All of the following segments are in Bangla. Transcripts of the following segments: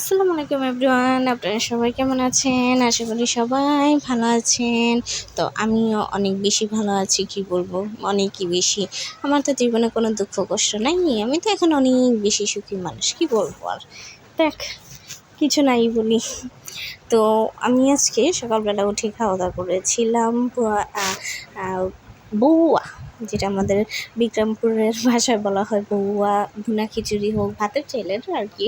আসসালামু আলাইকুম এভরিওয়ান, আপনারা সবাই কেমন আছেন? আশা করি সবাই ভালো আছেন। তো আমিও অনেক বেশি ভালো আছি, কি বলবো, অনেকই বেশি। আমার তো জীবনে কোনো দুঃখ কষ্ট নাই, আমি তো এখন অনেক বেশি সুখী মানুষ, কি বলবো আর। দেখ, কিছু নাই বলি। তো আমি আজকে সকালবেলা উঠে খাওয়া দাওয়া করেছিলাম বউয়া, যেটা আমাদের বিক্রমপুরের ভাষায় বলা হয় বউয়া। ভুনা খিচুড়ি হোক, ভাতের চাইলের আর কি।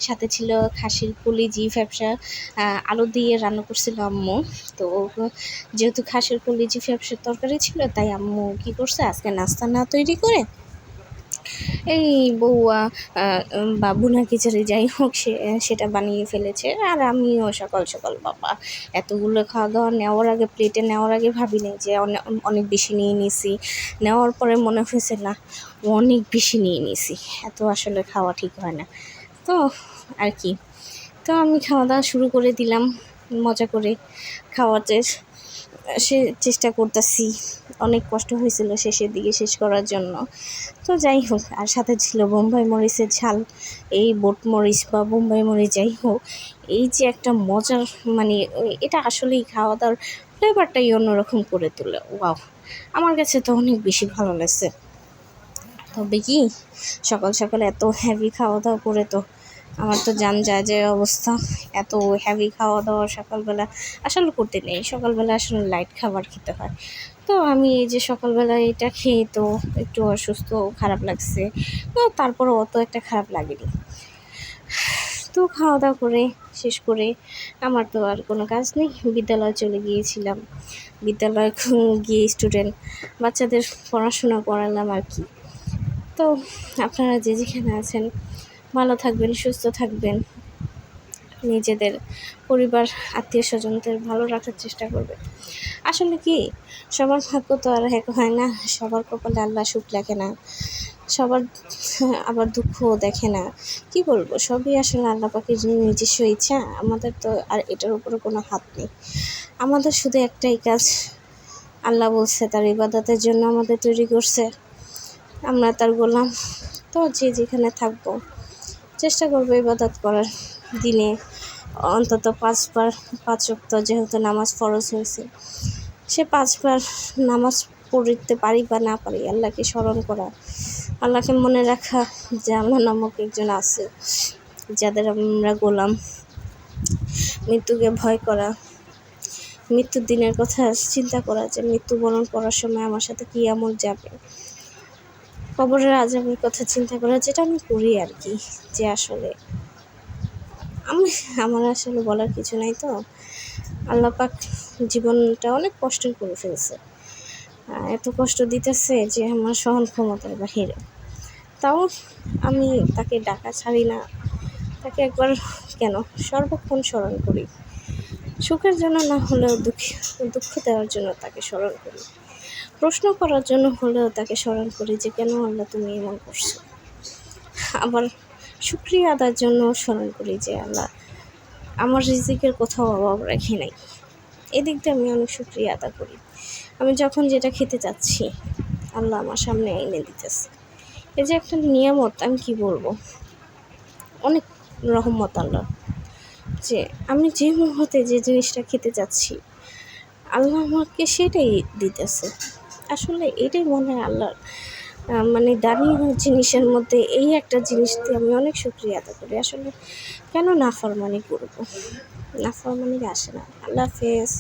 সাথে ছিল খাসির কলিজি ফ্যাপসা, আলু দিয়ে রান্না করছিল আম্মু। তো যেহেতু খাসির কলিজি ফ্যাপসার তরকারি ছিল, তাই আম্মু কী করছে, আজকে নাস্তা না তৈরি করে এই বউয়া বা ভুনা খিচুড়ি যাই হোক সেটা বানিয়ে ফেলেছে। আর আমিও সকাল সকাল বাবা এতগুলো খাওয়া দাওয়া নেওয়ার আগে, প্লেটে নেওয়ার আগে ভাবি নাই যে অনেক বেশি নিয়ে নিছি। নেওয়ার পরে মনে হয়েছে না, অনেক বেশি নিয়ে নিছি, এত আসলে খাওয়া ঠিক হয় না। তো আর কি, তো আমি খাওয়া দাওয়া শুরু করে দিলাম মজা করে খাওয়াতে। চেষ্টা করতেছি, অনেক কষ্ট হয়েছিল শেষের দিকে শেষ করার জন্য। তো যাই হোক, আর সাথে ছিল বোম্বাই মরিচের ঝাল, এই বোট মরিচ বা বোম্বাই মরিচ যাই হোক, এই যে একটা মজার, মানে এটা আসলেই খাওয়া দাওয়ার ফ্লেভারটাই অন্যরকম করে তোলে। ওয়াও, আমার কাছে তো অনেক বেশি ভালো লাগছে। তবে কি, সকাল সকাল এত হেভি খাওয়া দাওয়া করে তো আমার তো জান যায় অবস্থা। এত হেভি খাওয়া দাওয়া সকালবেলা আসলে করতে নেই, সকালবেলা আসলে লাইট খাবার খেতে হয়। তো আমি এই যে সকালবেলা এটা খেয়ে তো একটু অসুস্থ, খারাপ লাগছে। তো তারপরে অত একটা খারাপ লাগেনি। তো খাওয়া দাওয়া করে শেষ করে আমার তো আর কোনো কাজ নেই, বিদ্যালয়ে চলে গিয়েছিলাম। বিদ্যালয়ে গিয়ে বাচ্চাদের পড়াশোনা করালাম আর কি। তো আপনারা যে যেখানে আছেন ভালো থাকবেন, সুস্থ থাকবেন, নিজেদের পরিবার আত্মীয় স্বজনদের ভালো রাখার চেষ্টা করবেন। আসলে কি, সবার ভাগ্য তো আর এক হয় না, সবার কপালে আল্লাহ সুখ লেখে না, সবার আবার দুঃখও দেখে না। কি বলবো, সবই আসলে আল্লাহ পাকের নিজস্ব ইচ্ছা, আমাদের তো আর এটার উপরে কোনো হাত নেই। আমাদের শুধু একটাই কাজ, আল্লাহ বলছে তার ইবাদতের জন্য আমাদের তৈরি করছে, আমরা তার গোলাম। তো যে যেখানে থাকবো চেষ্টা করবো ইবাদত করার, দিনে অন্তত 5 বার 5 ওয়াক্ত যেহেতু নামাজ ফরজ হয়েছে, সে 5 বার নামাজ পড়তে পারি বা না পারি, আল্লাহকে স্মরণ করা, আল্লাহকে মনে রাখা যে আল্লাহ নামক একজন আছে যাদের আমরা গোলাম। মৃত্যুকে ভয় করা, মৃত্যুর দিনের কথা চিন্তা করা যে মৃত্যুবরণ করার সময় আমার সাথে কী এমন যাবে, কবরের আযাবের কথা চিন্তা করা, যেটা আমি করি আর কি। যে আসলে আমার আসলে বলার কিছু নাই। তো আল্লাহ পাক জীবনটা অনেক কষ্টের করে ফেলছে, এত কষ্ট দিতেছে যে আমার সহন ক্ষমতার বাহিরে। তাও আমি তাকে ডাকা ছাড়ি না, তাকে একবার কেন সর্বক্ষণ স্মরণ করি, সুখের জন্য না হলেও দুঃখ দেওয়ার জন্য তাকে স্মরণ করি, প্রশ্ন করার জন্য হলেও তাকে স্মরণ করি যে কেন আল্লাহ তুমি এমন করছো। আবার শুকরিয়া আদার জন্য স্মরণ করি যে আল্লাহ আমার রিজিকের কোথাও অভাব রাখি নাই। এদিক দিয়ে আমি অনেক শুকরিয়া আদা করি। আমি যখন যেটা খেতে চাচ্ছি আল্লাহ আমার সামনে এনে দিতেছে, এই যে একটা নিয়ামত, আমি কি বলবো, অনেক রহমত আল্লাহ, যে আমি যে মুহূর্তে যে জিনিসটা খেতে চাচ্ছি আল্লাহ আমাকে সেটাই দিতেছে। আসলে এটাই মনে হয় আল্লাহর মানে দামি জিনিসের মধ্যে এই একটা জিনিস দিয়ে আমি অনেক শুকরিয়া আদা করি। আসলে কেন নাফরমানি করবো, নাফরমানি আসে না। আল্লাহ হাফেজ।